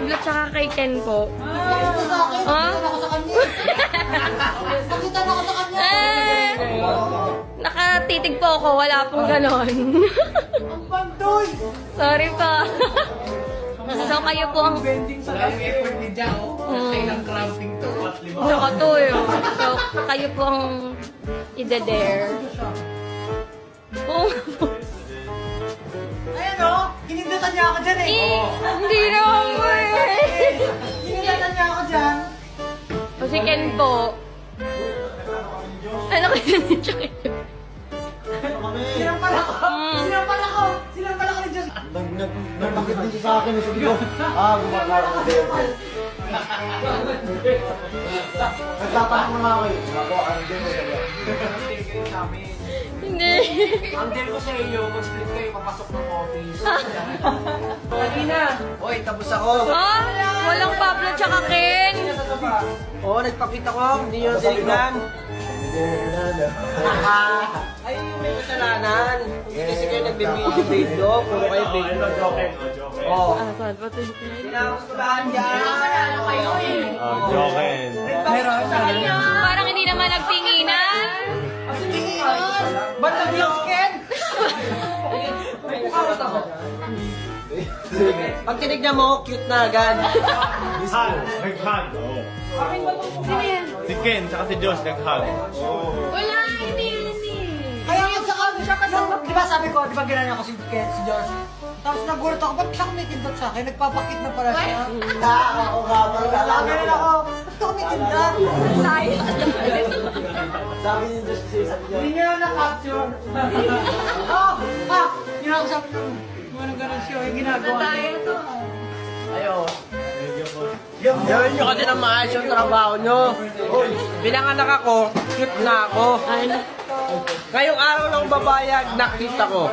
Pablo tsaka kay Ken po. Ito sa akin. Ah? Nakita na ako sa kanya. Nakita na ako sa kanya. Nakatitig po ako, wala pong ganon. Ang pandoy. Sorry pa. So kayo po ang... Walang effort ni Jao. Kailang cramping to. Nakatoy. So kayo po ang ide-dare. Oo. Ayan o. Hinindutan niya ako dyan eh. Hindi naman po eh. Hinindutan niya ako dyan. O si Ken po. Ano kayo ni Chucky? Sinampal ako. Sinampal ako. Sinampal ako ni Diyos. Nagbakit din siya sa akin. Sabi ko, gumagawa ko din. Nagtatanong na ako eh. Gumagawa ka ng din. Hindi. Ang deal ko sa iyo, mag-split kayo, papasok ng office. Kanina. Oy, tapos ako. Ah, walang Pablo tsaka Ken. Oo, nagpakita ko. Hindi nyo tinignan. Ay, may kasalanan. Hindi kasi kayo nagbibidyo. Puro kayo video. Oo. Ah, saan ba ito? Pinagustuhan dyan. Joken. Meron. Parang hindi naman nagtinginan. Ba't nag-vlog, Ken? Pag tinignan mo, cute na agad. Hug. Nag-hug. Oo. Sino yan? Si Ken, tsaka si Josh nag-hug. Wala, hindi. Kaya nga sa kanya siya kasi, di ba sabi ko, di ba ginanyan ko si George? Tapos nagulat ako, ba't siya kumitindat sa akin? Nagpapakit na pala siya. Ako nga, parang Lalaga rin ako, ba't ka kumitindat? sabi niya just kasi sabi niya. Hindi niya na-capture. Yun ako sabi nung, yung ganun siya, yung ginagawa niya. Ayo. Gawin nyo kasi ng maayos yung trabaho nyo. Pinanganak ako, cute na ako. Ngayong araw lang babayag, nakita ko.